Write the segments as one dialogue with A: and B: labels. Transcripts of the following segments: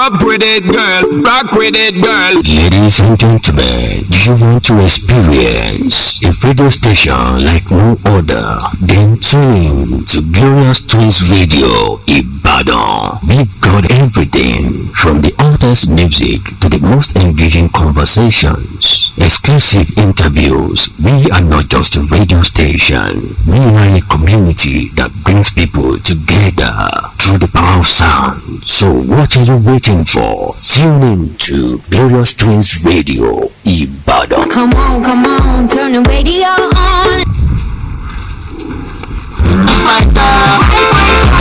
A: Rock with it, girl. Rock with it, girl.
B: Ladies and gentlemen, do you want to experience a radio station like no other? Then tune in to Glorious Twins Radio Ibadan. We've got everything from the hottest music to the most engaging conversations, exclusive interviews. We are not just a radio station. We are a community that brings people together through the power of sound. So what are you waiting for? Tune in to Glorious Twins Radio Ibadan.
C: Come on, turn the radio on.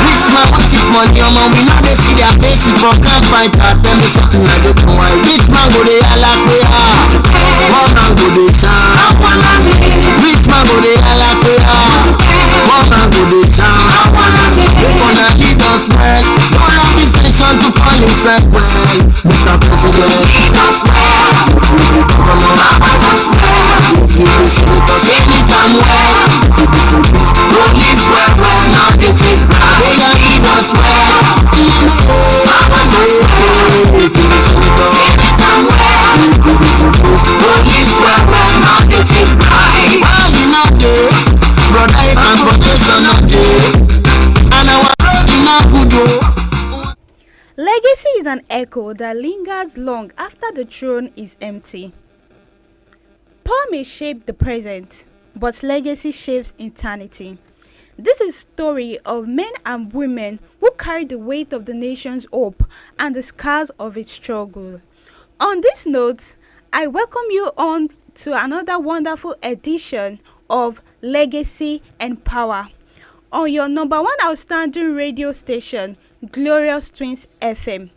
D: Rich man want it money, we know they see their faces for crime fighter. Tell me something I don't know why. Rich man go they like we are. One man go they shine. Rich man go they like we are. One man go they shine. They gonna lead us well. Don't let this nation to fall inside well. Mr. President, lead us well. If you listen to us anytime well. Police well, now they take back. They are lead us well. If you listen to us anytime well. Police well, now they take back. Why we not there? Brother, transportation not there. And our road is not good though.
E: Legacy is an echo that lingers long after the throne is empty. Power may shape the present, but legacy shapes eternity. This is a story of men and women who carry the weight of the nation's hope and the scars of its struggle. On this note, I welcome you on to another wonderful edition of Legacy and Power on your number one outstanding radio station, Glorious Twins FM.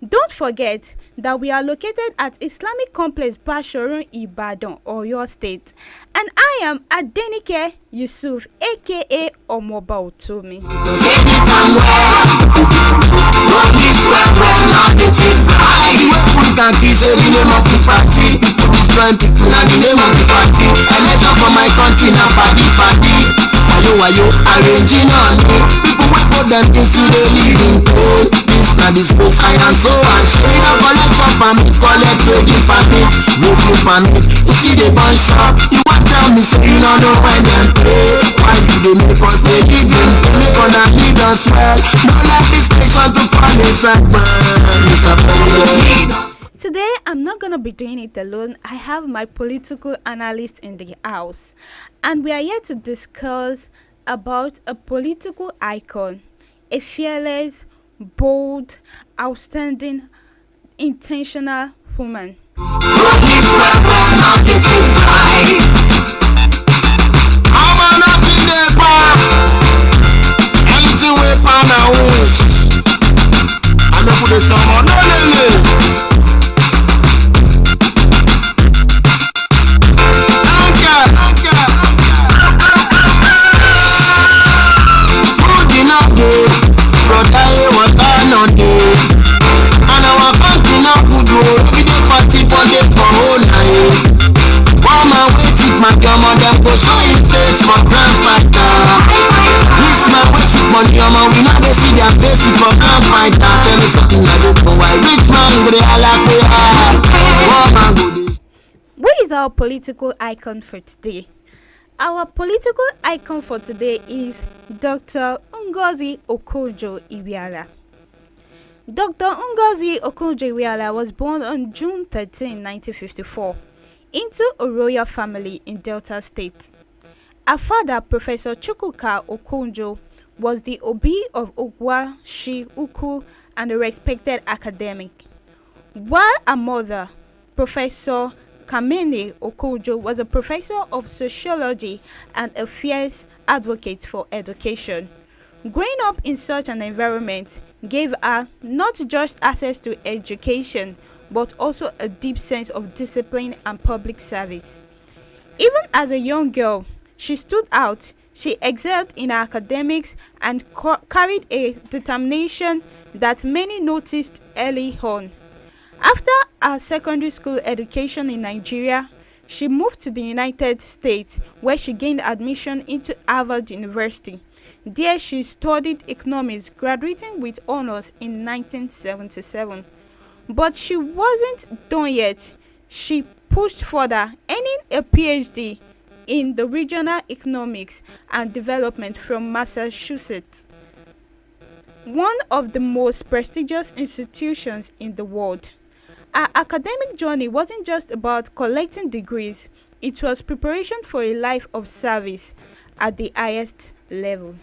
E: Don't forget that we are located at Islamic Complex Bashorun Ibadan, Oyo State, and I am Adenike Yusuf, aka Omoba Otomi.
D: Wayo, arranging on me. People wait for them to see the living code. This na the space I am so ashamed. I collection permit, collect trading permit, radio permit. You see the bun shop, you want tell me say you don't know when them pay. Why you they make us they living? They make on a lead us well. No like this station to fall inside well. Mr. President.
E: Today, I'm not going to be doing it alone. I have my political analyst in the house. And we are here to discuss about a political icon, a fearless, bold, outstanding, intentional woman. Who is our political icon for today? Our political icon for today is Dr. Ngozi Okonjo-Iweala. Dr. Ngozi Okonjo-Iweala was born on June 13, 1954, into a royal family in Delta State. Her father, Professor Chukwuka Okonjo, was the Obi of Ogwashi Ukwu and a respected academic, while her mother, Professor Kamene Okonjo, was a professor of sociology and a fierce advocate for education. Growing up in such an environment gave her not just access to education, but also a deep sense of discipline and public service. Even as a young girl, she stood out. She excelled in her academics and carried a determination that many noticed early on. After her secondary school education in Nigeria, she moved to the United States, where she gained admission into Harvard University. There she studied economics, graduating with honors in 1977. But she wasn't done yet. She pushed further, earning a PhD in the regional economics and development from Massachusetts, one of the most prestigious institutions in the world. Her academic journey wasn't just about collecting degrees, it was preparation for a life of service at the highest level.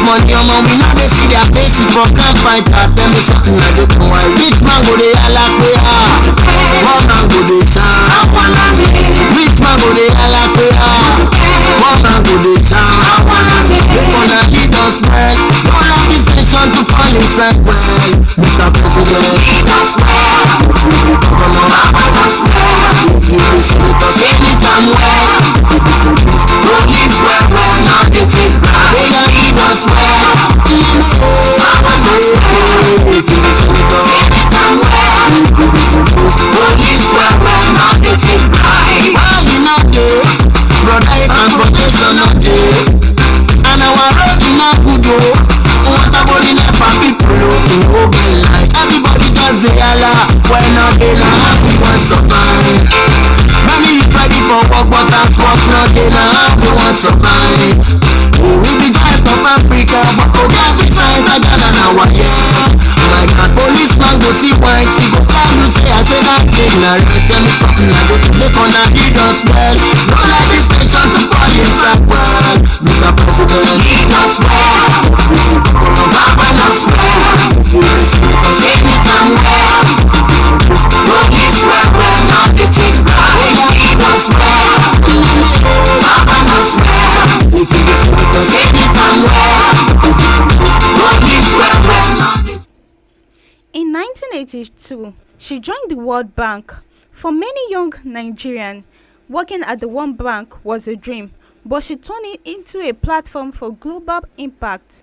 D: Money, we know they see their faces for crime fighter. Tell me something I don't know why. Rich man go they holla pay ah. One man go they shine. Rich man go they holla pay ah. One man go they shine. They gonna lead us well. Don't let this nation to fall inside well. Mr. President, lead us well. Governor, lead us well. If you listen to us anytime well. Police well, now they take back. They gonna lead us well. Everybody just say Allah. When not they now we want survive. Many is ready for work, but that's work not they now we want survive. We be giant of Africa, but to get beside a Ghana now yeah. My God, policeman go see white, he go tell you say I say that thing now. Tell me something I go to make on a lead us well. Don't let this nation to fall inside well. Mr. President, lead us well. Govern us well. If you listen to us anytime well. Police well, now they take back. They lead us well. Govern us well. If you listen to us anytime well. Police well, now they.
E: In 1982, she joined the World Bank. For many young Nigerians, working at the World Bank was a dream, but she turned it into a platform for global impact.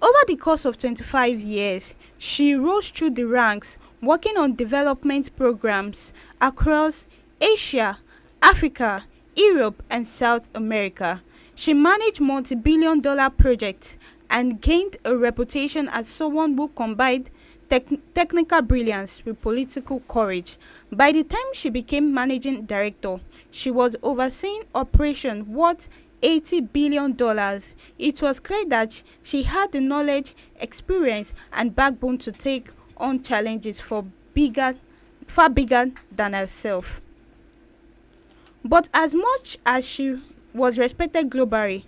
E: Over the course of 25 years, she rose through the ranks, working on development programs across Asia, Africa, Europe, and South America. She managed multi-billion-dollar projects and gained a reputation as someone who combined technical brilliance with political courage. By the time she became managing director, she was overseeing operations worth $80 billion. It was clear that she had the knowledge, experience, and backbone to take on challenges far bigger than herself. But as much as she was respected globally,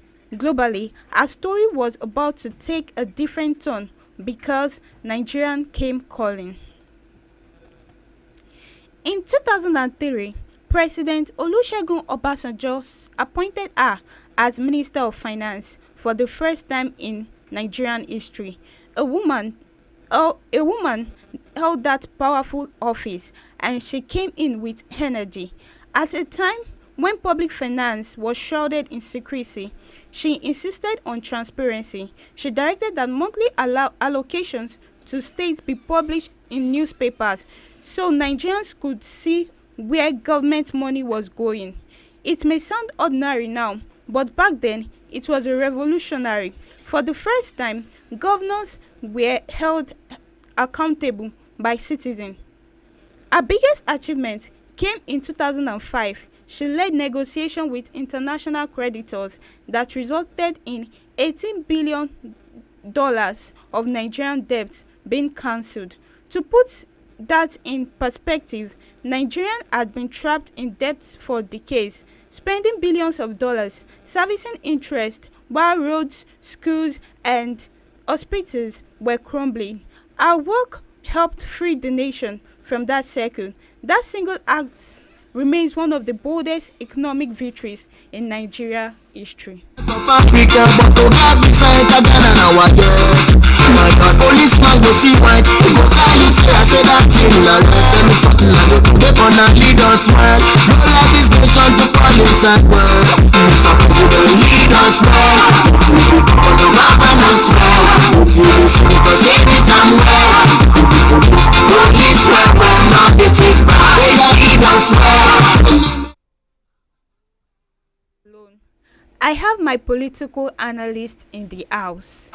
E: her story was about to take a different turn because Nigeria came calling. In 2003, President Olusegun Obasanjo appointed her as Minister of Finance for the first time in Nigerian history. A woman held that powerful office, and she came in with energy. At a time when public finance was shrouded in secrecy, she insisted on transparency. She directed that monthly allocations to states be published in newspapers so Nigerians could see where government money was going. It may sound ordinary now, but back then it was a revolutionary. For the first time, governors were held accountable by citizens. Her biggest achievement came in 2005. She led negotiations with international creditors that resulted in $18 billion of Nigerian debt being cancelled. To put that in perspective, Nigeria had been trapped in debt for decades, spending billions of dollars, servicing interest, while roads, schools, and hospitals were crumbling. Our work helped free the nation from that circle. That single act remains one of the boldest economic victories in Nigeria history.
D: Africa, but to get beside a Ghana now again. My God, policeman go see white. He go tell you say I say that thing. Now tell me something. I go to get for now lead us well. Don't let this nation to fall inside well. Mr. President, lead us well. Govern us well. Because anytime well, police well, well, now they take back. Lead us well.
E: I have my political analyst in the house.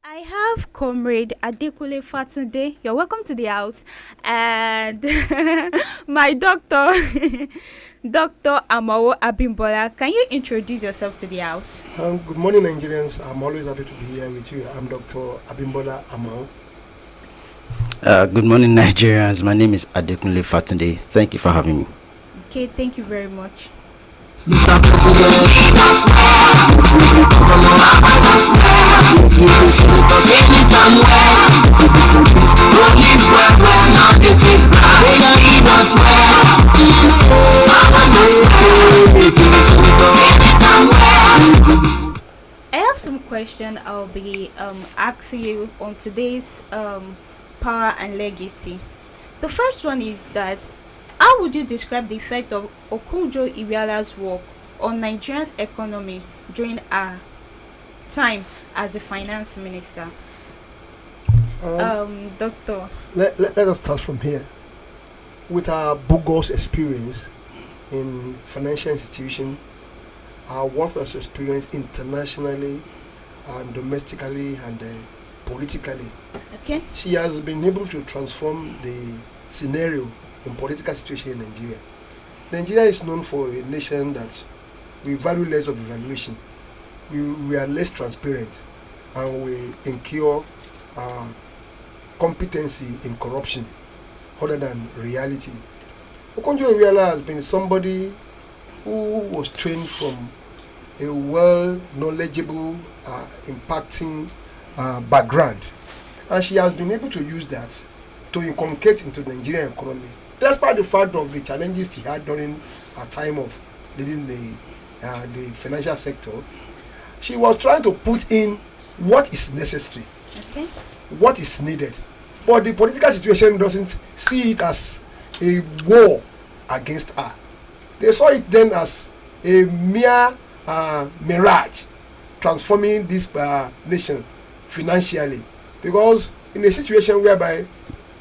E: I have Comrade Adekule Fatunde. You're welcome to the house. And my doctor, Dr. Amawo Abimbola. Can you introduce yourself to the house?
F: Good morning, Nigerians. I'm always happy to be here with you. I'm Dr. Abimbola Amawo.
G: Good morning, Nigerians. My name is Adekunle Fatunde. Thank you for having me.
E: Okay, thank you very much.
D: Mr. President, lead us well. Because anytime well, police well, well, now they take back. Lead us well.
E: I have some questions I'll be asking you on today's power and legacy. The first one is that how would you describe the effect of Okonjo-Iweala's work on Nigeria's economy during her time as the finance minister? Doctor.
F: Let us start from here. With our bogus experience in financial institutions, our worthless experience internationally and domestically and politically,
E: Okay.
F: she has been able to transform the scenario in political situation in Nigeria. Nigeria is known for a nation that we value less of evaluation. We are less transparent, and we incur competency in corruption other than reality. Okonjo-Iweala has been somebody who was trained from a well-knowledgeable, impacting background, and she has been able to use that to inculcate into the Nigerian economy, despite the fact of the challenges she had during her time of leading the financial sector. She was trying to put in what is necessary,
E: Okay.
F: what is needed, but the political situation doesn't see it as a war against her. They saw it then as a mere mirage transforming this nation financially, because in a situation whereby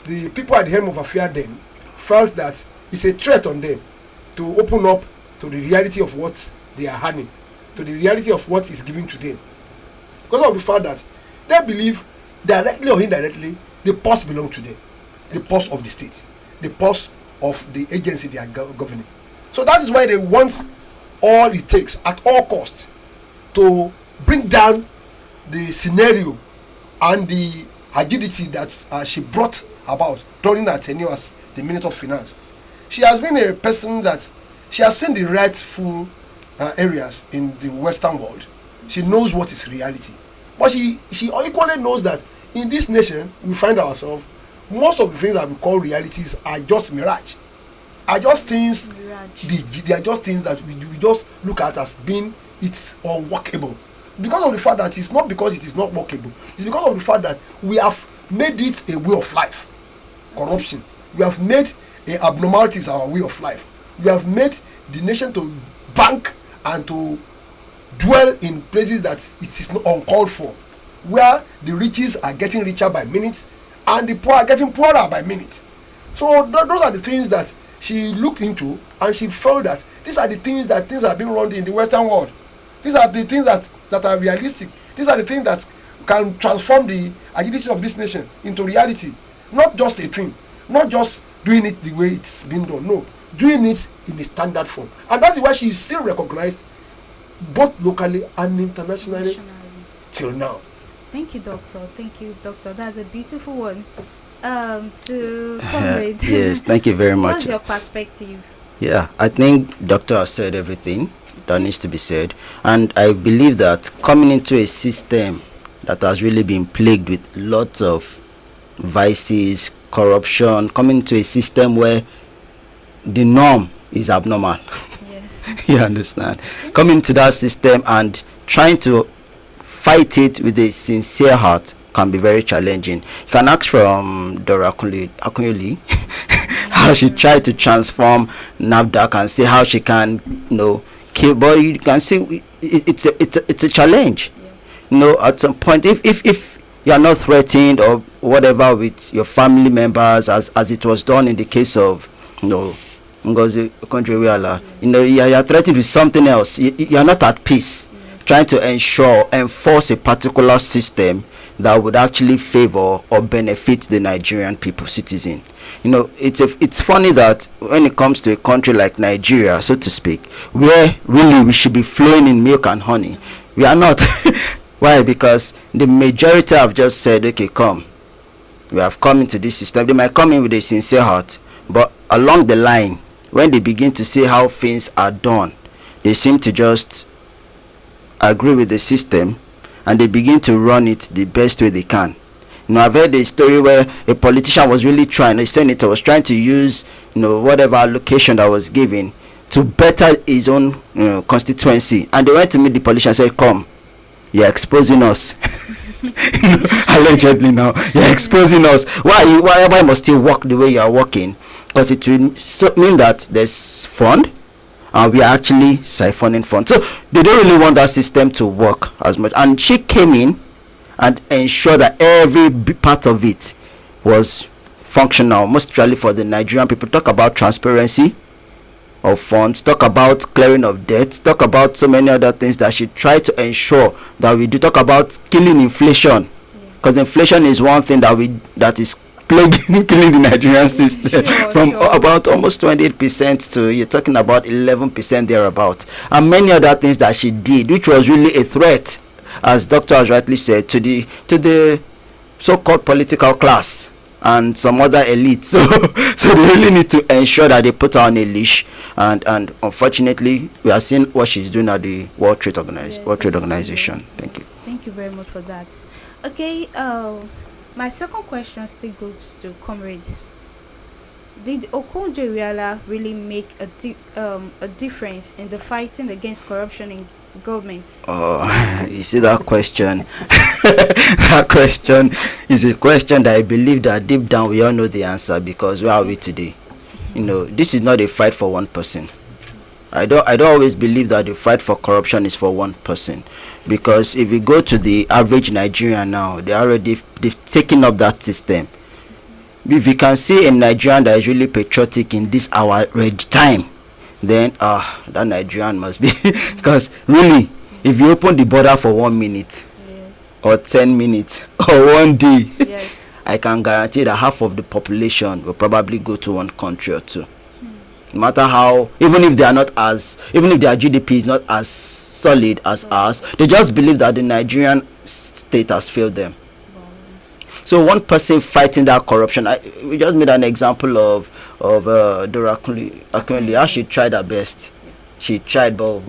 F: the people at the helm of affairs then felt that it's a threat on them to open up to the reality of what they are earning, to the reality of what is given to them, because of the fact that they believe directly or indirectly the purse belongs to them, the purse of the state, the purse of the agency they are governing. So that is why they want all it takes at all costs to bring down the scenario and the agility that she brought about during her tenure as the Minister of Finance. She has been a person that she has seen the rightful areas in the Western world. She knows what is reality, but she equally knows that in this nation we find ourselves, most of the things that we call realities are just mirage, are just things. They are just things that we just look at as being it's unworkable, because of the fact that it's not because it is not workable, it's because of the fact that we have made it a way of life. Corruption, we have made abnormalities our way of life. We have made the nation to bank and to dwell in places that it is not uncalled for, where the riches are getting richer by minute and the poor are getting poorer by minute. So those are the things that she looked into, and she felt that these are the things that things are being run in the Western world. These are the things that are realistic. These are the things that can transform the agility of this nation into reality. Not just a thing, not just doing it the way it's been done. No, doing it in a standard form. And that's why she is still recognized both locally and internationally till now.
E: Thank you, Doctor. Thank you, Doctor. That's a beautiful one. to comrade.
G: Yes, thank you very much.
E: What's your perspective?
G: Yeah, I think Doctor has said everything that needs to be said, and I believe that coming into a system that has really been plagued with lots of vices, corruption, coming to a system where the norm is abnormal.
E: Yes.
G: You understand? Coming to that system and trying to fight it with a sincere heart can be very challenging. You can ask from Dora Akunyili how she tried to transform NAFDAC and see how she can, kill. But you can see it's a challenge.
E: Yes.
G: At some point, if you are not threatened or whatever with your family members, as it was done in the case of Ngozi Okonjo-Iweala, you are threatened with something else. You are not at peace. Trying to enforce a particular system that would actually favor or benefit the Nigerian people, citizen. It's funny that when it comes to a country like Nigeria, so to speak, where really we should be flowing in milk and honey, we are not. Why? Because the majority have just said, okay, come. We have come into this system. They might come in with a sincere heart, but along the line, when they begin to see how things are done, they seem to just agree with the system and they begin to run it the best way they can. I've heard a story where a politician was really trying, a senator was trying to use whatever allocation that was given to better his own constituency, and they went to meet the politician and said, come, you're exposing us. Allegedly now, you're exposing us. Why must you walk the way you are walking? Because it will mean that there's fund and we are actually siphoning funds. So they don't really want that system to work as much. And she came in and ensured that every part of it was functional, most especially for the Nigerian people. Talk about transparency of funds, talk about clearing of debt, talk about so many other things that she tried to ensure that we do. Talk about killing inflation, because inflation is one thing that is plaguing killing the Nigerian system from about almost 28% to you're talking about 11% thereabout, and many other things that she did, which was really a threat, as Doctor has rightly said, to the so-called political class and some other elites. So they really need to ensure that they put her on a leash, and unfortunately we are seeing what she's doing at the World Trade Organization. Thank you.
E: Thank you very much for that. Okay, my second question still goes to comrade. Did Okonjo-Iweala really make a difference in the fighting against corruption in governments?
G: Oh, you see that question? That question is a question that I believe that deep down we all know the answer, because where are we today? This is not a fight for one person. I don't always believe that the fight for corruption is for one person, because if you go to the average Nigerian now, they've taken up that system. If you can see a Nigerian that is really patriotic in this our red time, then that Nigerian must be because really, if you open the border for 1 minute,
E: Yes.
G: or 10 minutes or 1 day,
E: Yes.
G: I can guarantee that half of the population will probably go to one country or two. No matter how, even if their GDP is not as solid as ours, they just believe that the Nigerian state has failed them. So one person fighting that corruption, we just made an example of Dora Akunyili, how she tried her best. She tried, but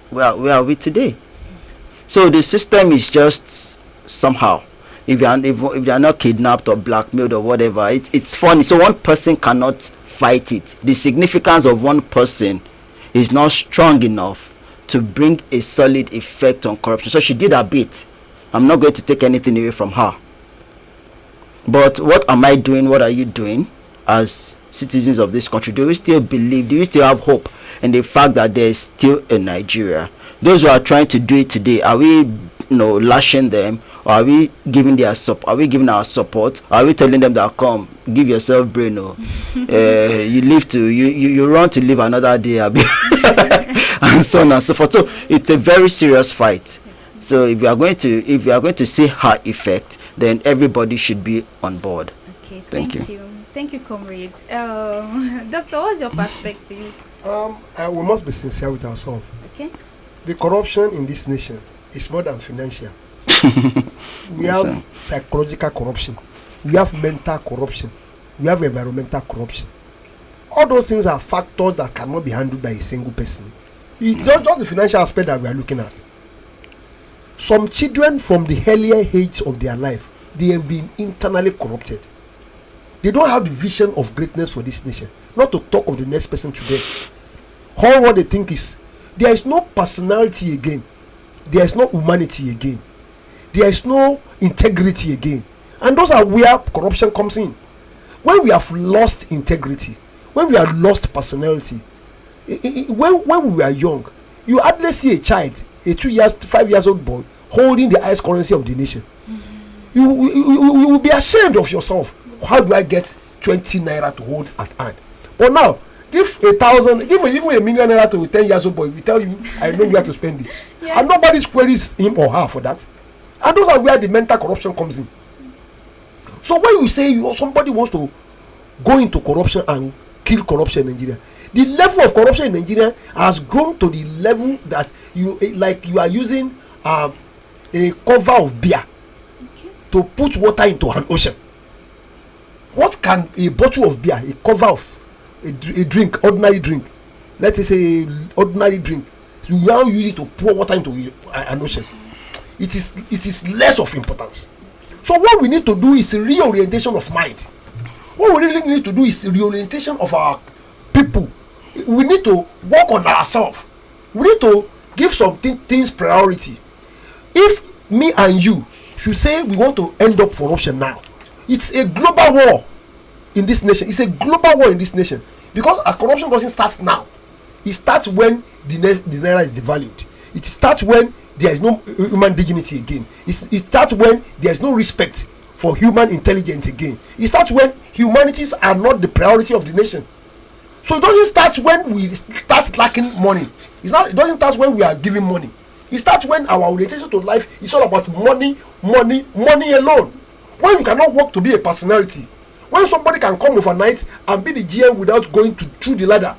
G: where are we today? So the system is just somehow, if they are not kidnapped or blackmailed or whatever, it's funny. So one person cannot fight it. The significance of one person is not strong enough to bring a solid effect on corruption. So she did her bit. I'm not going to take anything away from her. But what am I doing? What are you doing as citizens of this country? Do we still believe? Do we still have hope in the fact that there is still a Nigeria? Those who are trying to do it today, are we lashing them, or are we giving their support? Are we giving our support? Are we telling them that come, give yourself brain? You live to you run to live another day, and so on and so forth. So it's a very serious fight. So if you are going to see her effect, then everybody should be on board.
E: Okay,
G: Thank you.
E: Thank you, comrade. Doctor, what's your perspective?
F: We must be sincere with ourselves.
E: Okay.
F: The corruption in this nation is more than financial. We
G: Yes,
F: have psychological corruption. we have mental corruption, we have environmental corruption. All those things are factors that cannot be handled by a single person. It's not just the financial aspect that we are looking at. Some children from the earlier age of their life, they have been internally corrupted. They don't have the vision of greatness for this nation. Not to talk of the next person today. All what they think is, there is no personality again. There is no humanity again. There is no integrity again. And those are where corruption comes in. When we have lost integrity, when we have lost personality, when we were young, you hardly see a child, a 2 years, 5 years old boy, holding the highest currency of the nation. You will be ashamed of yourself. How do I get 20 naira to hold at hand? But now, give 1,000, give even a million naira to a 10 years old boy, we tell you, I know where to spend it. Yes. And nobody queries him or her for that. And those are where the mental corruption comes in. So when you say somebody wants to go into corruption and kill corruption in Nigeria, the level of corruption in Nigeria has grown to the level that you are using a cover of beer to put water into an ocean. What can a bottle of beer, a cover of a drink, ordinary drink, let's say ordinary drink, you now use it to pour water into an ocean? It is less of importance. So what we need to do is a reorientation of mind. What we really need to do is a reorientation of our people. We need to work on ourselves. We need to give some things priority. If me and you should say we want to end up corruption now, it's a global war in this nation. It's a global war in this nation, because a corruption doesn't start now. It starts when the naira is devalued. It starts when there is no human dignity again. It starts when there is no respect for human intelligence again. It starts when humanities are not the priority of the nation. So it doesn't start when we start lacking money. It doesn't start when we are giving money. It starts when our orientation to life is all about money alone. When you cannot work to be a personality, when somebody can come overnight and be the GM without going through the ladder,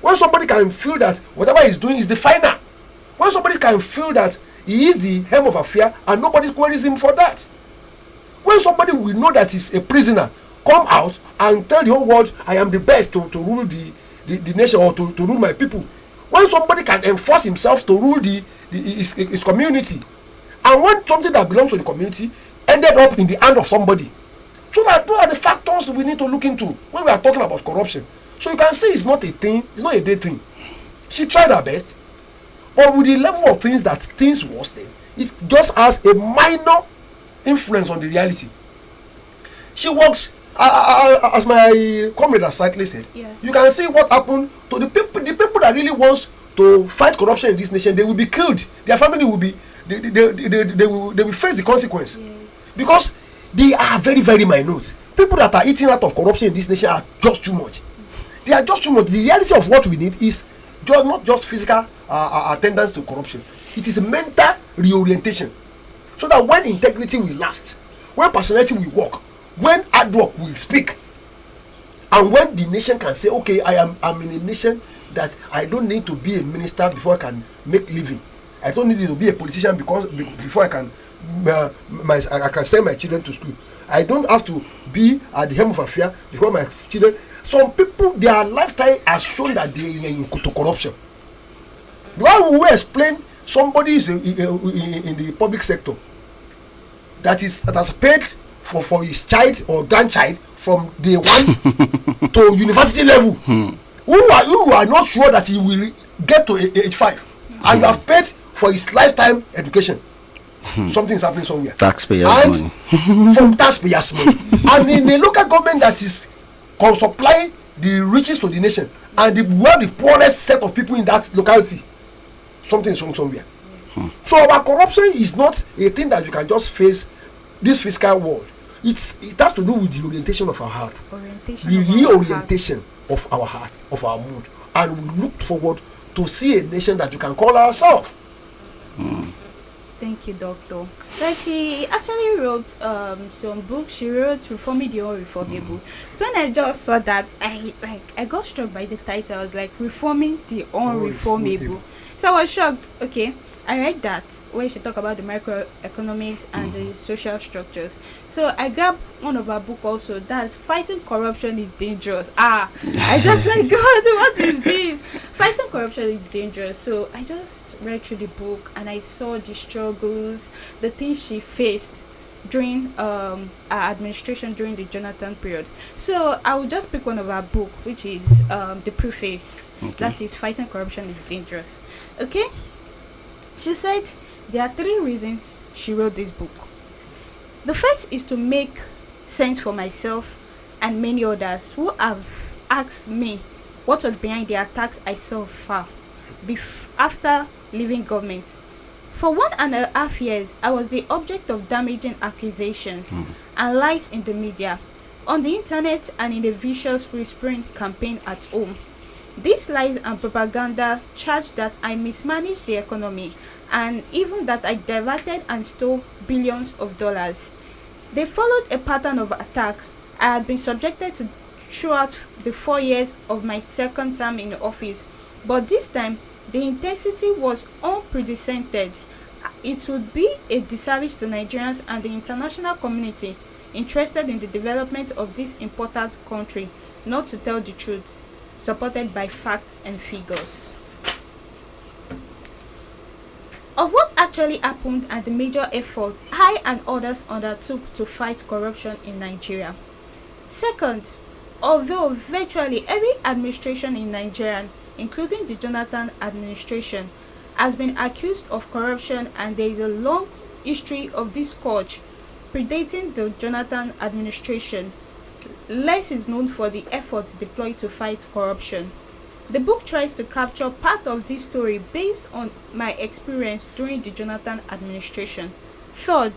F: when somebody can feel that whatever he's doing is the final, when somebody can feel that he is the helm of affair and nobody queries him for that, when somebody will know that he's a prisoner, come out and tell the whole world, I am the best to rule the nation, or to rule my people. When somebody can enforce himself to rule his community, and when something that belongs to the community ended up in the hand of somebody. So that those are the factors we need to look into when we are talking about corruption. So you can say it's not a thing, it's not a day thing. She tried her best, but with the level of things that things worsened, it just has a minor influence on the reality. She works, as my comrade has slightly said, yes. You can see what happened to the people that really wants to fight corruption in this nation. They will be killed. Their family will be, they will face the consequence. Yes. Because they are very, very minute. People that are eating out of corruption in this nation are just too much. They are just too much. The reality of what we need is not just physical attendance to corruption. It is a mental reorientation, so that when integrity will last, when personality will work, when hard work will speak, and when the nation can say, okay, I'm in a nation that I don't need to be a minister before I can make living. I don't need to be a politician before I can I can send my children to school. I don't have to be at the helm of affair before my children. Some people, their lifetime has shown that they are into corruption. Why we will explain somebody is in the public sector that has paid for his child or grandchild from day one to university level, who are not sure that he will get to age 5, and you have paid for his lifetime education. Something is happening somewhere. Taxpayers' money. From taxpayers' money. And in a local government that is supplying the riches to the nation, and the poorest set of people in that locality, something is wrong somewhere. So our corruption is not a thing that you can just face this fiscal world. It has to do with the orientation of our heart, the reorientation of our heart, of our mood, and we look forward to see a nation that you can call ourselves.
E: Thank you, Doctor. Like she actually wrote some books. She wrote "Reforming the Unreformable." So when I just saw that, I got struck by the title. I was like, "Reforming the Unreformable." So I was shocked. Okay, I read that when she talked about the microeconomics and the social structures. So I grabbed one of her book also. That's "Fighting Corruption is Dangerous." I just like, God, what is this? Fighting corruption is dangerous. So I just read through the book and I saw the struggles, the things she faced during her administration during the Jonathan period. So I will just pick one of her book, which is the preface. That is "Fighting Corruption is Dangerous." Okay, she said there are 3 reasons she wrote this book. The first is to make sense for myself and many others who have asked me what was behind the attacks I saw far after leaving government. For 1.5 years, I was the object of damaging accusations and lies in the media, on the internet, and in a vicious whispering campaign at home. These lies and propaganda charged that I mismanaged the economy and even that I diverted and stole billions of dollars. They followed a pattern of attack I had been subjected to throughout the 4 years of my second term in office, but this time the intensity was unprecedented. It would be a disservice to Nigerians and the international community interested in the development of this important country not to tell the truth, supported by facts and figures, of what actually happened and the major efforts I and others undertook to fight corruption in Nigeria. Second, although virtually every administration in Nigeria, including the Jonathan administration, has been accused of corruption and there is a long history of this scourge predating the Jonathan administration, less is known for the efforts deployed to fight corruption. The book tries to capture part of this story based on my experience during the Jonathan administration. Third,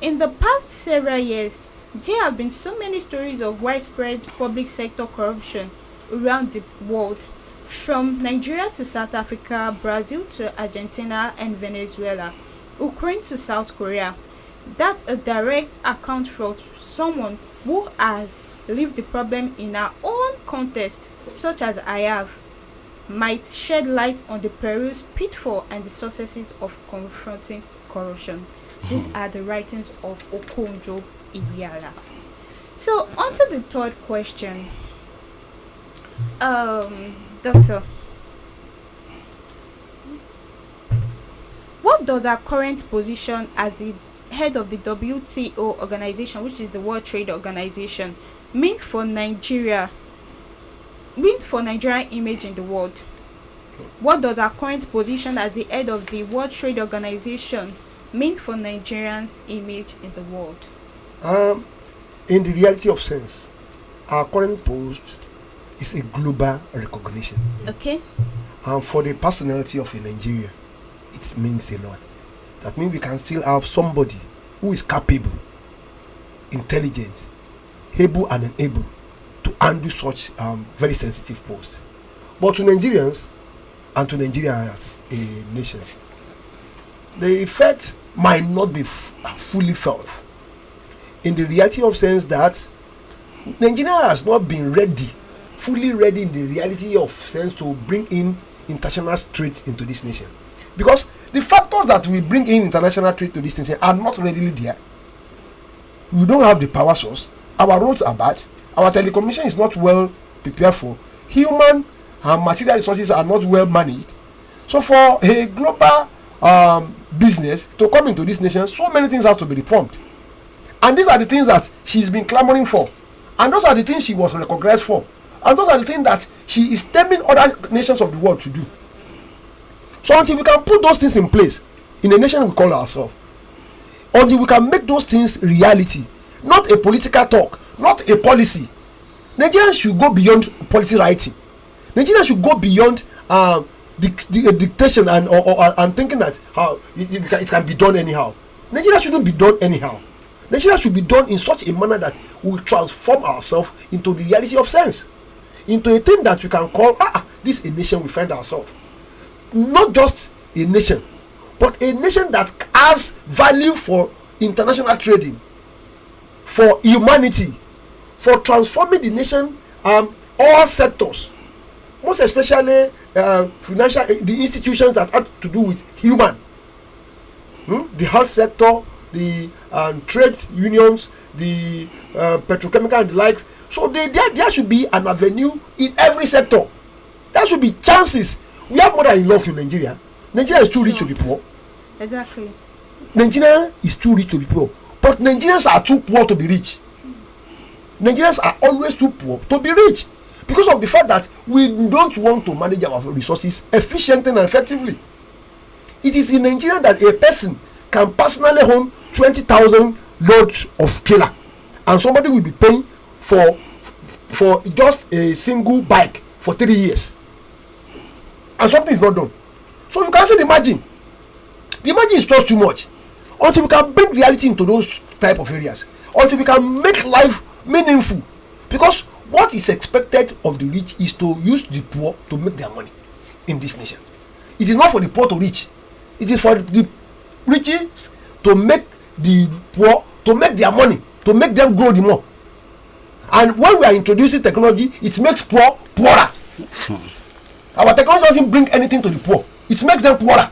E: in the past several years, there have been so many stories of widespread public sector corruption around the world, from Nigeria to South Africa, Brazil to Argentina and Venezuela, Ukraine to South Korea, that a direct account for someone who has lived the problem in our own context, such as I have, might shed light on the perilous pitfall and the successes of confronting corruption. These are the writings of Okonjo Iweala. So, on to the third question. Doctor, what does our current position as the head of the WTO organization, which is the World Trade Organization, mean for Nigerian image in the world? What does our current position as the head of the World Trade Organization mean for Nigerians' image in the world?
F: In the reality of sense, our current post is a global recognition.
E: Okay.
F: And for the personality of a Nigeria, it means a lot. That means we can still have somebody who is capable, intelligent, able and unable to handle such very sensitive posts. But to Nigerians and to Nigeria as a nation, the effect might not be fully felt. In the reality of sense that Nigeria has not been fully ready in the reality of sense to bring in international trade into this nation. Because the factors that will bring in international trade to this nation are not readily there. We don't have the power source. Our roads are bad. Our telecommunication is not well prepared for. Human and material resources are not well managed. So for a global business to come into this nation, so many things have to be reformed. And these are the things that she's been clamoring for. And those are the things she was recognized for. And those are the things that she is telling other nations of the world to do. So until we can put those things in place in the nation we call ourselves, until we can make those things reality, not a political talk, not a policy, Nigerians should go beyond policy writing. Nigerians should go beyond dictation and thinking that how it can be done anyhow. Nigeria shouldn't be done anyhow. Nigeria should be done in such a manner that we will transform ourselves into the reality of sense, into a thing that we can call this a nation we find ourselves. Not just a nation, but a nation that has value for international trading, for humanity, for transforming the nation, all sectors, most especially financial, the institutions that have to do with human, the health sector, the trade unions, the petrochemical and the likes. So there should be an avenue in every sector. There should be chances. We have more than enough in Nigeria. Nigeria is too rich to be poor.
E: Exactly.
F: Nigeria is too rich to be poor. But Nigerians are too poor to be rich. Nigerians are always too poor to be rich. Because of the fact that we don't want to manage our resources efficiently and effectively. It is in Nigeria that a person can personally own 20,000 loads of trailer. And somebody will be paying for just a single bike for 3 years. And something is not done. So you can see the margin. The margin is just too much. Until we can bring reality into those type of areas. Until we can make life meaningful. Because what is expected of the rich is to use the poor to make their money in this nation. It is not for the poor to reach. It is for the rich to make the poor to make their money, to make them grow the more. And when we are introducing technology, it makes poor poorer. Our technology doesn't bring anything to the poor. It makes them poorer.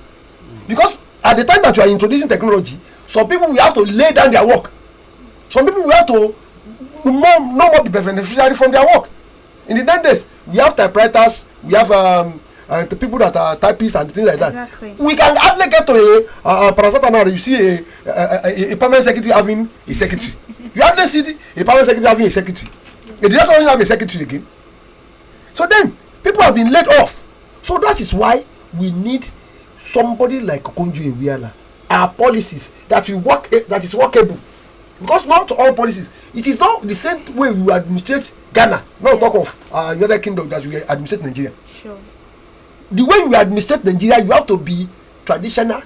F: Because at the time that you are introducing technology, some people will have to lay down their work. Some people will have to no more be beneficiary from their work. In the 9 days, we have typewriters, we have the people that are typists and things like that.
E: Exactly.
F: We can hardly get to a parastatal now. You see a permanent secretary having a secretary. You hardly see a permanent secretary having a secretary. A director doesn't have a secretary again. So then, people have been laid off. So that is why we need somebody like Okonjo Iweala. Our policies that will work, that is workable. Because not all policies, it is not the same way we administrate Ghana. Not talk of United Kingdom that we administrate Nigeria.
E: Sure.
F: The way you administrate Nigeria, you have to be traditional,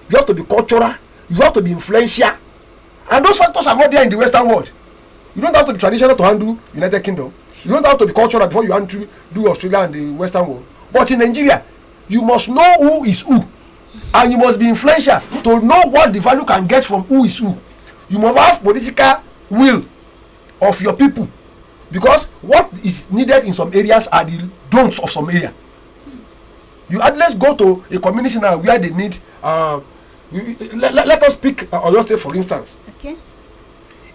F: you have to be cultural, you have to be influential, and those factors are not there in the Western world. You don't have to be traditional to handle United Kingdom. You don't have to be cultural before you do Australia and the Western world. But in Nigeria, you must know who is who, and you must be influential to know what the value can get from who is who. You must have political will of your people, because what is needed in some areas are the don'ts of some area. You at least go to a community now where they need let us pick Oyo State for instance.
E: Okay.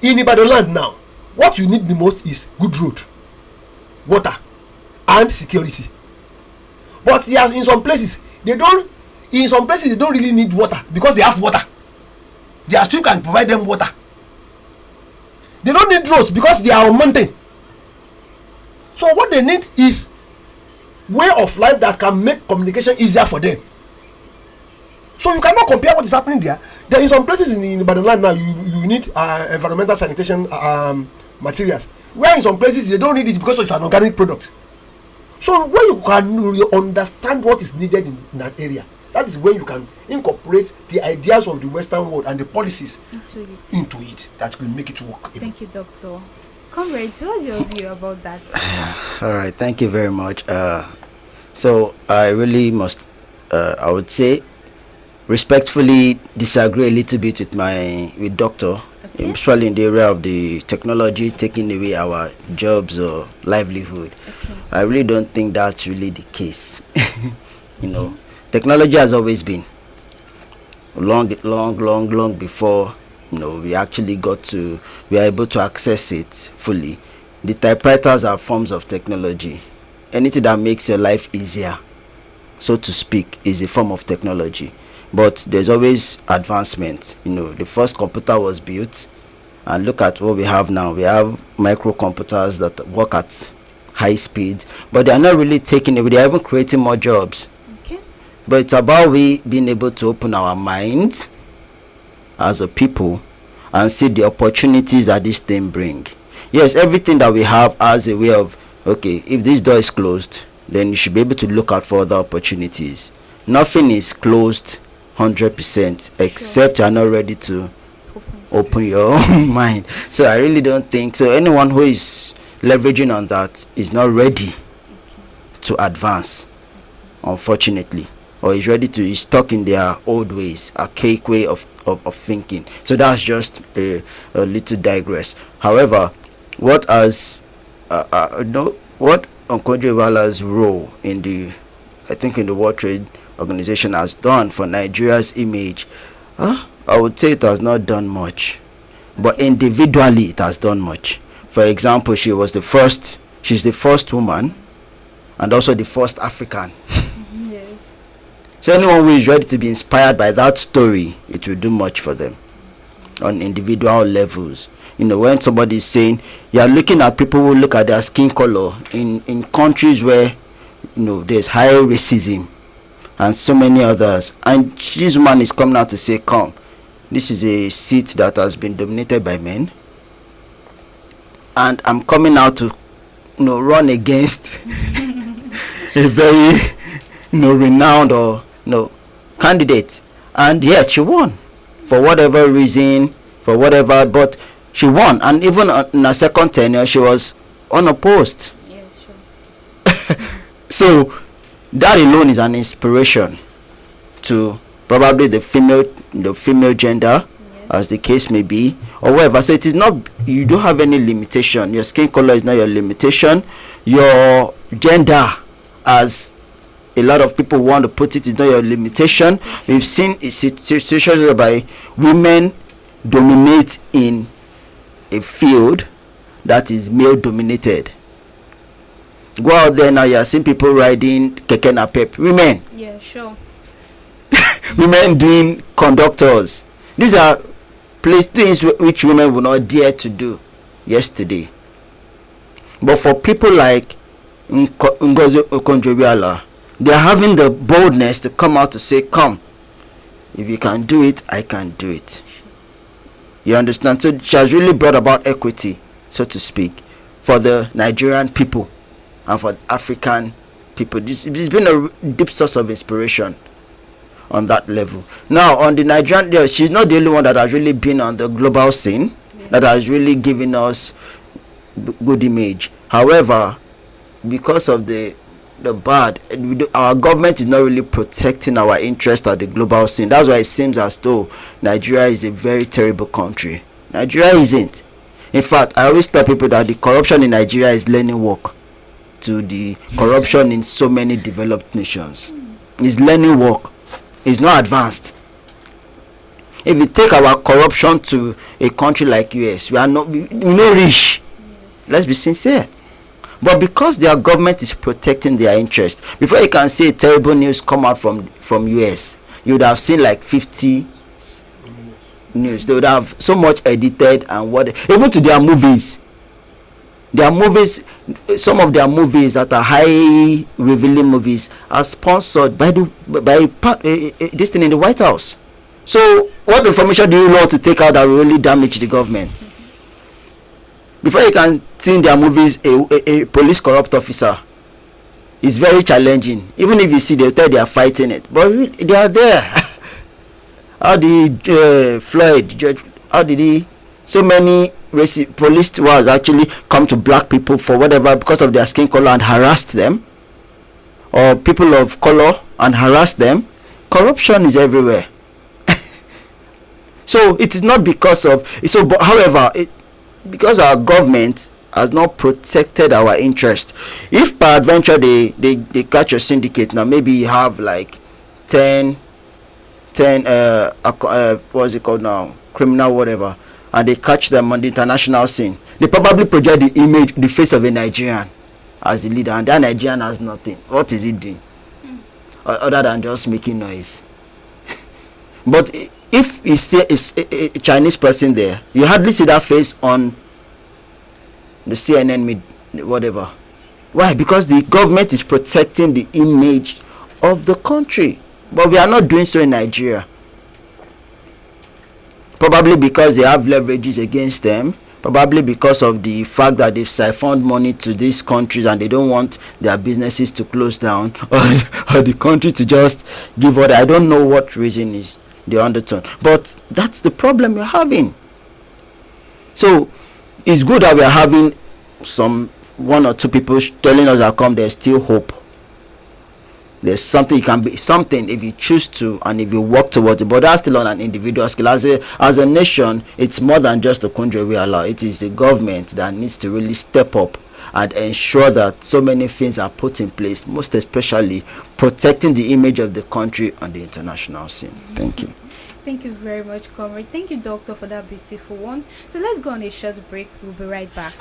F: In Ibadan land now, what you need the most is good road, water, and security. But yes, in some places they don't really need water because they have water. Their stream can provide them water. They don't need roads because they are on mountain. So what they need is way of life that can make communication easier for them. So you cannot compare what is happening there. There is some places in Ibadan land now you need environmental sanitation materials, where in some places they don't need it because it's an organic product. So when you can understand what is needed in that area, that is when you can incorporate the ideas of the Western world and the policies into it that will make it work.
E: Thank you, Doctor. Comrade, what's your view about that?
G: All right, thank you very much. So I really must, I would say, respectfully disagree a little bit with Doctor, okay, especially in the area of the technology taking away our jobs or livelihood. Okay. I really don't think that's really the case. Technology has always been long before we actually we are able to access it fully. The typewriters are forms of technology. Anything that makes your life easier, so to speak, is a form of technology. But there's always advancement. The first computer was built, and look at what we have now. We have microcomputers that work at high speed, but they are not really taking away. They are even creating more jobs. Okay. But it's about we being able to open our minds as a people and see the opportunities that this thing bring. Yes, everything that we have has a way of, okay, if this door is closed, then you should be able to look out for other opportunities. Nothing is closed 100% except you're not ready to open your own mind. So I really don't think so. Anyone who is leveraging on that is not ready to advance, unfortunately. or is stuck in their old ways, archaic way of thinking. So that's just a little digress. However, what has what Okonjo Iweala's role in the World Trade Organization has done for Nigeria's image, I would say it has not done much, but individually it has done much. For example, she's the first woman and also the first African.
E: Yes.
G: So anyone who is ready to be inspired by that story, it will do much for them on individual levels. When somebody is saying, you are looking at people who look at their skin color in countries where there's high racism and so many others, and this woman is coming out to say, come, this is a seat that has been dominated by men, and I'm coming out to run against a very renowned or candidate, and yet she won for whatever reason, but she won, and even in her second tenure she was unopposed.
E: Yes, sure.
G: So that alone is an inspiration to probably the female gender, yes, as the case may be, or whatever. So it is not, you don't have any limitation. Your skin color is not your limitation. Your gender, as a lot of people want to put it, is not your limitation. We've seen situations whereby women dominate in a field that is male dominated. Go out there now, you are seeing people riding keke napep, women.
E: Yeah, sure.
G: Women doing conductors. These are things which women would not dare to do yesterday. But for people like Ngozi Okonjo-Iweala, they are having the boldness to come out to say, come, if you can do it, I can do it. You understand? So she has really brought about equity, so to speak, for the Nigerian people and for the African people. It's been a deep source of inspiration on that level. Now, on the Nigerian, she's not the only one that has really been on the global scene, that has really given us good image. However, because of the bad, our government is not really protecting our interest at the global scene. That's why it seems as though Nigeria is a very terrible country. Nigeria isn't. In fact, I always tell people that the corruption in Nigeria is learning work to the corruption in so many developed nations. It's learning work. It's not advanced. If you take our corruption to a country like US, we are not rich. Yes. Let's be sincere. But because their government is protecting their interest, before you can see terrible news come out from US, you would have seen like 50 news. They would have so much edited and even to their movies. Some of their movies that are high revealing movies are sponsored by this thing in the White House. So what information do you want to take out that will really damage the government? Before you can see in their movies a police corrupt officer, it's very challenging. Even if you see, they'll tell they are fighting it, but they are there. How did Floyd, how did he, so many police was actually come to black people for whatever because of their skin color and harassed them, or people of color and harassed them? Corruption is everywhere. So it is not because of so, but however, because our government has not protected our interest. If peradventure they catch a syndicate, now maybe you have like 10 what's it called now, criminal whatever, and they catch them on the international scene, they probably project the face of a Nigerian as the leader, and that Nigerian has nothing. What is he doing other than just making noise? But if you see a Chinese person there, you hardly see that face on the CNN whatever. Why? Because the government is protecting the image of the country, but we are not doing so in Nigeria. Probably because they have leverages against them, probably because of the fact that they've siphoned money to these countries and they don't want their businesses to close down, or the country to just give order. I don't know what reason is the undertone, but that's the problem we're having. So it's good that we're having one or two people telling us that there's still hope. there's something you can be something if you choose to and if you work towards it, but that's still on an individual scale. As a nation, it's more than just the country we allow. It is the government that needs to really step up and ensure that so many things are put in place, most especially protecting the image of the country on the international scene. Thank you.
E: Thank you very much, Comrade. Thank you, Doctor, for that beautiful one. So let's go on a short break. We'll be right back.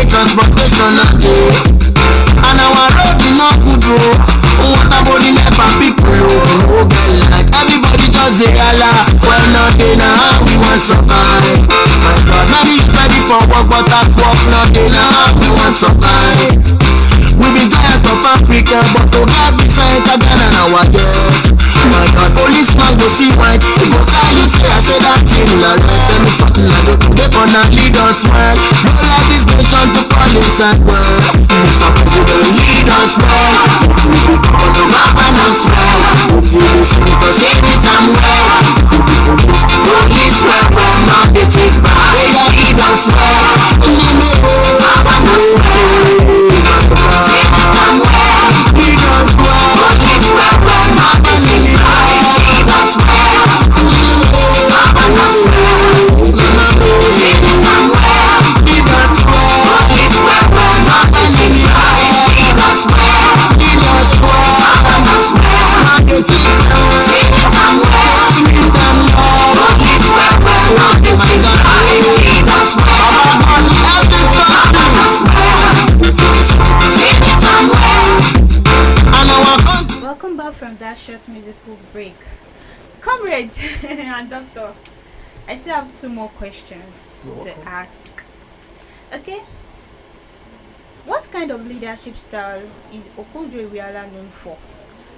D: Transportation a day, and our road is not good road. What about the NEPA people? Oh girl, like everybody just dey holla. Well, not day now we want survive. My God, man is ready for work, but at work not day now we want survive. We be tired of Africa, but to get visa enter Ghana now again. My God, policeman go see white. He go tell you say I say that thing like tell me something like that. They gonna lead us well. Don't let this nation to fall inside well. Mr. President, lead us well. We be gonna govern us well. We be senators anytime well. Police well, well, not they take back. They lead us well. Govern us well. Anytime well. Lead us well. Police well, well, not they take back. Lead us well. Govern us well. Anytime well. Lead us well. Police well, well, not they take back. Lead us well. Lead us well. Govern us well. Not they take back. Anytime well. Lead them well. Police well, well, not they take back. Lead us well. Govern us well. Anytime well.
E: Welcome back from that short musical break. Comrade and Doctor, I still have 2 more questions to ask. Okay. What kind of leadership style is Okonjo-Iweala known for?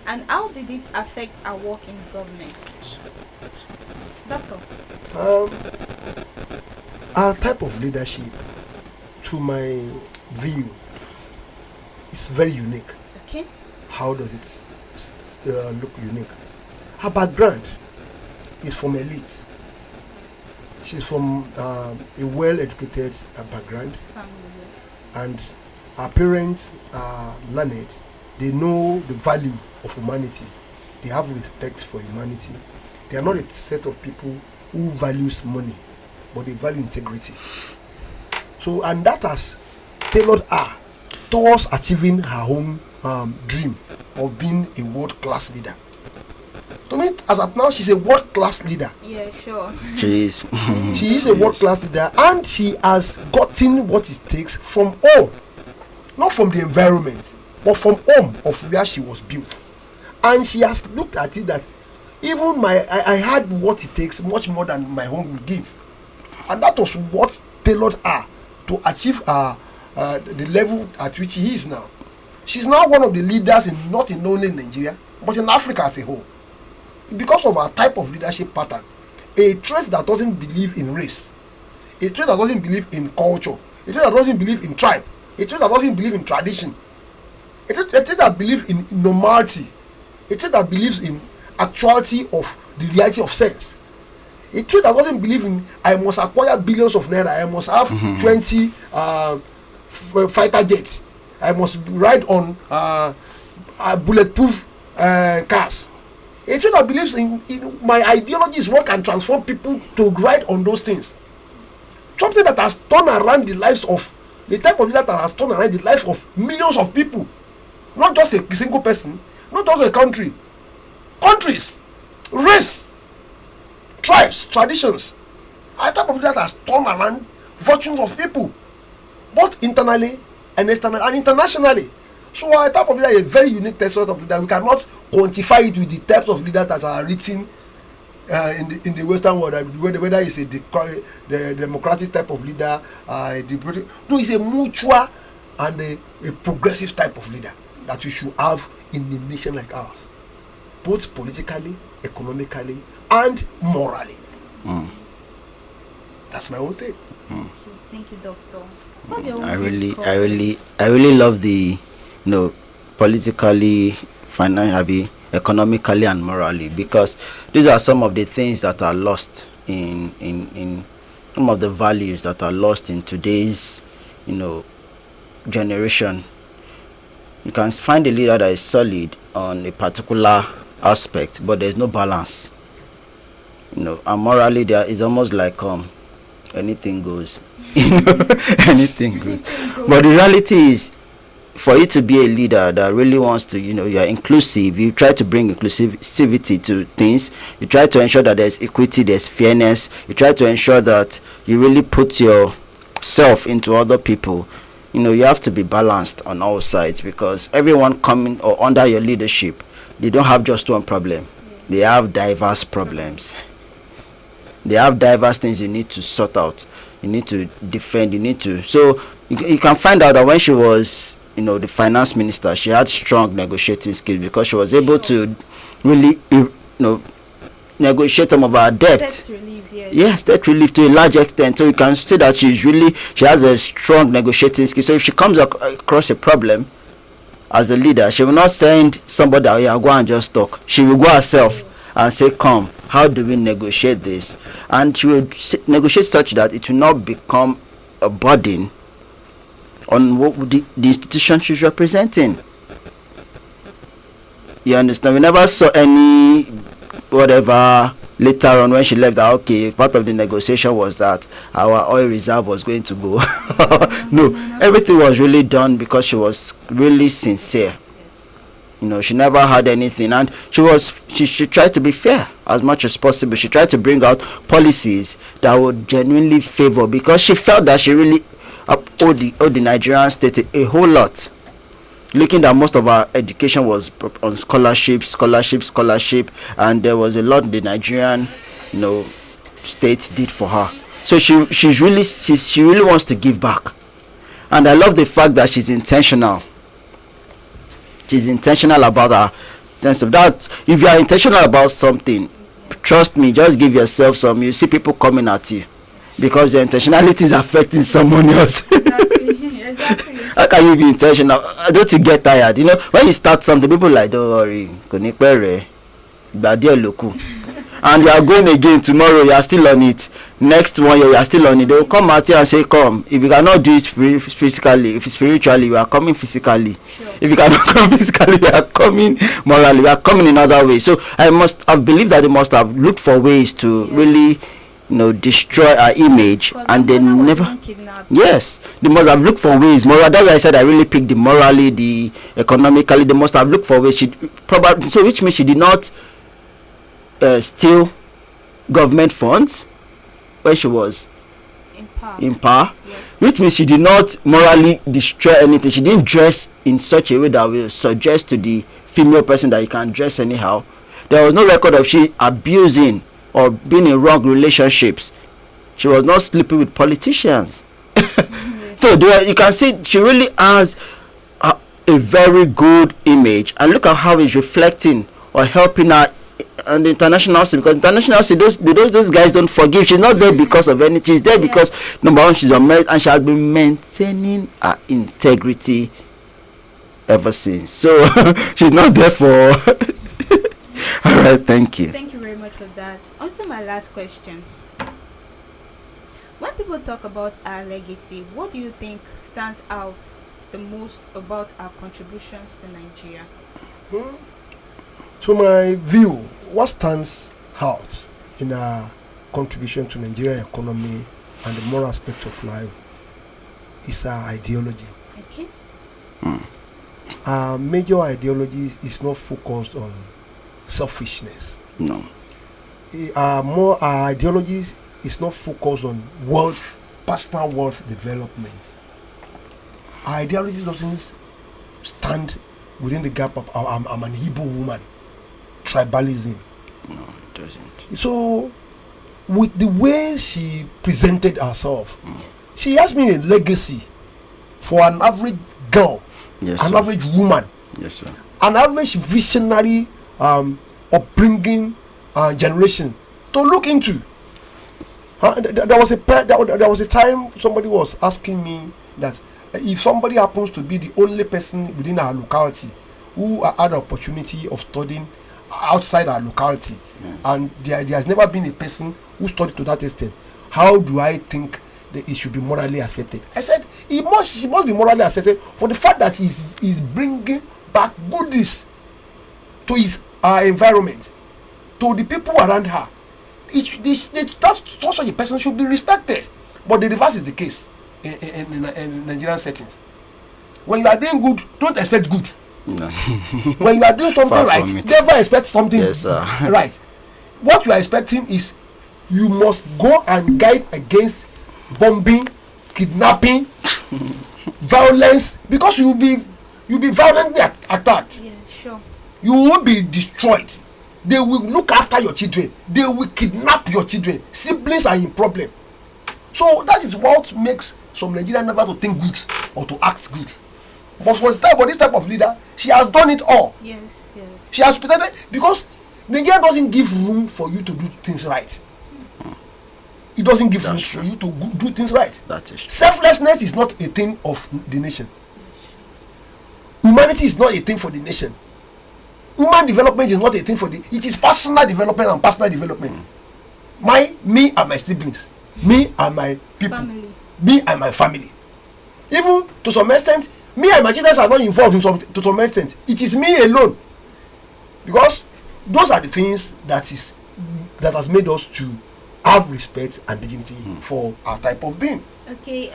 E: And how did it affect our work in government? Doctor.
F: Our type of leadership, to my view, is very unique.
E: Okay.
F: How does it look unique? Her background is from elite. She's from a well-educated background,
E: Family, yes.
F: and her parents are learned. They know the value of humanity. They have respect for humanity. They are not a set of people who values money, but they value integrity. So, and that has tailored her towards achieving her own dream of being a world-class leader. To me, as at now, she's a world-class leader.
E: Yeah, sure.
G: Jeez.
F: She is a world-class leader, and she has gotten what it takes from home, not from the environment, but from home of where she was built. And she has looked at it that even I had what it takes much more than my home will give, and that was what tailored her to achieve the level at which she is now. She's now one of the leaders not only in Nigeria, but in Africa as a whole. Because of her type of leadership pattern, a trait that doesn't believe in race, a trait that doesn't believe in culture, a trait that doesn't believe in tribe, a trait that doesn't believe in tradition, a trait that believes in normality, a trait that believes in actuality of the reality of sense, a trait that doesn't believe in I must acquire billions of naira, I must have 20 fighter jets, I must ride on bulletproof cars. A trait that believes in my ideology is what can transform people to ride on those things. Something that has turned around the lives of the type of leader that has turned around the life of millions of people, not just a single person, not just a country, countries, race, tribes, traditions. A type of leader that has turned around fortunes of people, both internally and externally and internationally. So our type of leader is a very unique type of leader. We cannot quantify it with the types of leaders that are written in the Western world. Whether it's the democratic type of leader, no, it's a mutual and a progressive type of leader that we should have in a nation like ours, both politically, economically, and morally. That's my own thing.
E: Thank you, Doctor. What's your own
G: I
E: comment?
G: really love the, politically, financially, economically, and morally, because these are some of the things that are lost in some of the values that are lost in today's, generation. You can find a leader that is solid on a particular aspect, but there's no balance. And morally, there is almost like anything goes. Anything goes. But the reality is, for you to be a leader that really wants to, you're inclusive, you try to bring inclusivity to things, you try to ensure that there's equity, there's fairness, you try to ensure that you really put yourself into other people. You have to be balanced on all sides, because everyone coming or under your leadership, they don't have just one problem. They have diverse problems. They have diverse things you need to sort out. You need to defend. So you can find out that when she was, the finance minister, she had strong negotiating skills, because she was able to really, negotiate some of our debt.
E: Debt relief, yes.
G: Yes, debt relief to a large extent. So you can see that she has a strong negotiating skill. So if she comes across a problem as a leader, she will not send somebody out here, go and just talk. She will go herself and say, come, how do we negotiate this? And she will negotiate such that it will not become a burden on what the institution she's representing. You understand? We never saw any whatever later on when she left that, okay, part of the negotiation was that our oil reserve was going to go. No, everything was really done because she was really sincere. She never had anything, and she tried to be fair as much as possible. She tried to bring out policies that would genuinely favor, because she felt that she really owed the Nigerian state a whole lot. Looking that most of our education was on scholarship, and there was a lot the Nigerian, state did for her. So she really wants to give back, and I love the fact that she's intentional. She's intentional about her sense of that. If you are intentional about something, trust me, just give yourself some. You see people coming at you because your intentionality is affecting someone else.
E: Exactly.
G: How can you be intentional? Don't you get tired? When you start something, people like, don't worry, and you are going again tomorrow, you are still on it. Next one year, you are still on it. They will come at you and say, come. If you cannot do it physically, if it's spiritually, you are coming physically.
E: Sure.
G: If you cannot come physically, you are coming morally, you are coming in other ways. So I believe that they must have looked for ways to really, destroy our image, and they never. Yes, they must have looked for ways. Moral. That's why I said I really picked the morally, the economically. They must have looked for ways. Which means she did not steal government funds when she was in power.
E: Yes.
G: Which means she did not morally destroy anything. She didn't dress in such a way that will suggest to the female person that you can dress anyhow. There was no record of she abusing or being in wrong relationships. She was not sleeping with politicians. So you can see she really has a very good image, and look at how it's reflecting or helping her on the international scene, because international scene, those guys don't forgive. She's not there because of anything. She's there because number one, she's on merit, and she has been maintaining her integrity ever since. So she's not there for all right, thank you.
E: Thank you very much for that. On to my last question. When people talk about our legacy, what do you think stands out the most about our contributions to Nigeria?
F: To my view, what stands out in our contribution to Nigerian economy and the moral aspect of life is our ideology.
E: Okay.
F: Our major ideology is not focused on selfishness.
G: No.
F: Our ideology is not focused on personal wealth development. Our ideology doesn't stand within the gap of I'm an Igbo woman. Tribalism.
G: No, it doesn't.
F: So, with the way she presented herself, she has been a legacy for an average girl,
G: Yes,
F: an
G: sir.
F: average woman.
G: Yes, sir.
F: an average visionary upbringing generation to look into. There was a time somebody was asking me that if somebody happens to be the only person within our locality who had the opportunity of studying outside our locality, and there has never been a person who studied to that extent, how do I think that it should be morally accepted? I said she must be morally accepted for the fact that he's bringing back goodies to his environment, to the people around her. Such a person should be respected. But the reverse is the case in Nigerian settings. When you are doing good, don't expect good.
G: No.
F: When you are doing something right, never expect something right. What you are expecting is you must go and guide against bombing, kidnapping, violence, because you will be violently attacked.
E: Yes, sure.
F: You will be destroyed. They will look after your children. They will kidnap your children. Siblings are in problem. So that is what makes some Nigerians never to think good or to act good. But for this type of leader, she has done it all.
E: Yes, yes.
F: She has pretended, because Nigeria doesn't give room for you to do things right. It doesn't give room for you to do things right.
G: That is true.
F: Selflessness is not a thing of the nation. Humanity is not a thing for the nation. Human development is not a thing for the. It is personal development and personal development. Me and my siblings, me and my people, me and my family. Even to some extent, me and my children are not involved to some extent. It is me alone, because those are the things that has made us to have respect and dignity for our type of being.
E: Okay,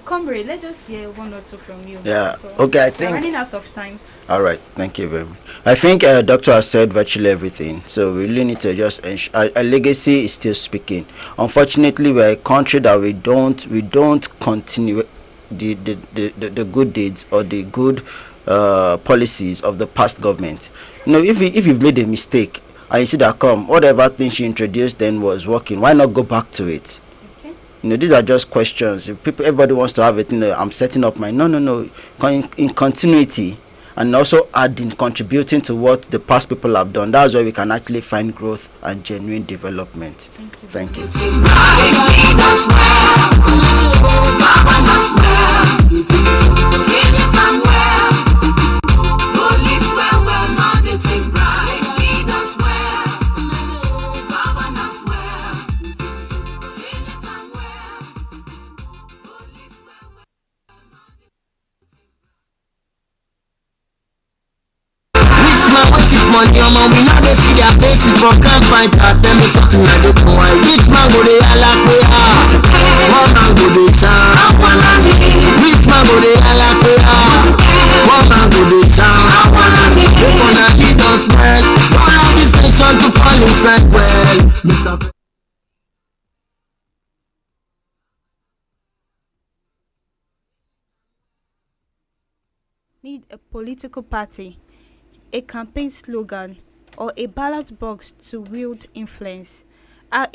E: comrade, let's just hear one or two from you.
G: Yeah. Okay, I think
E: we're running out of time.
G: All right, thank you very much. I think Doctor has said virtually everything, so we really need to just ensure our legacy is still speaking. Unfortunately, we're a country that we don't continue the good deeds or the good policies of the past government. If you've made a mistake and you see that whatever thing she introduced then was working, why not go back to it? These are just questions. Everybody wants to have it. I'm setting up my no. In continuity, and also adding, contributing to what the past people have done. That's where we can actually find growth and genuine development. Thank you.
D: Money, we now they see their faces for crime fighter. Tell me something I don't know why. Rich man go they all like we are. One man go they sound. Rich man go they all like we are. One man go they sound. They gonna lead us well. Don't allow this nation to fall inside well. Mr.
E: Need a political party, a campaign slogan, or a ballot box to wield influence. Our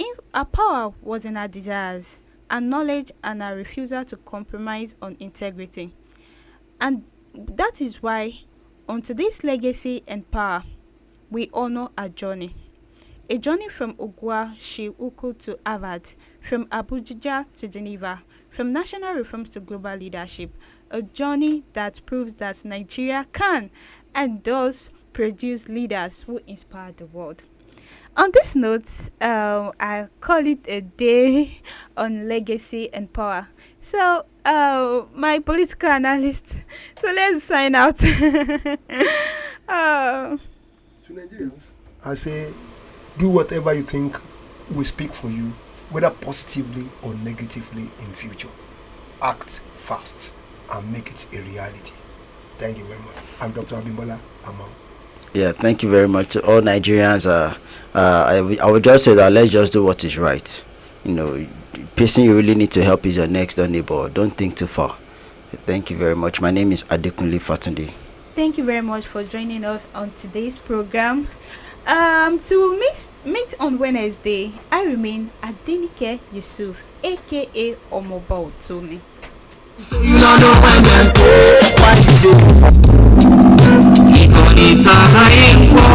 E: power was in our desires, our knowledge, and our refusal to compromise on integrity. And that is why, on today's legacy and power, we honor our journey. A journey from Ogwa Shiuku to Harvard, from Abuja to Geneva, from national reforms to global leadership. A journey that proves that Nigeria can and does produce leaders who inspire the world. On this note, I call it a day on legacy and power. So, my political analyst, so let's sign out.
F: To Nigerians, I say, do whatever you think will speak for you, whether positively or negatively in future. Act fast and make it a reality. Thank you very much. I'm Dr. Abimbola Amang.
G: Yeah, thank you very much to all Nigerians. I would just say that let's just do what is right. The person you really need to help is your next door neighbor. Don't think too far. Thank you very much. My name is Adekunle Fatunde.
E: Thank you very much for joining us on today's program. To meet on Wednesday, I remain Adenike Yusuf, aka Omoba Otome.
D: You don't know when they're why you do.
H: ìtàláyé ń gbọ́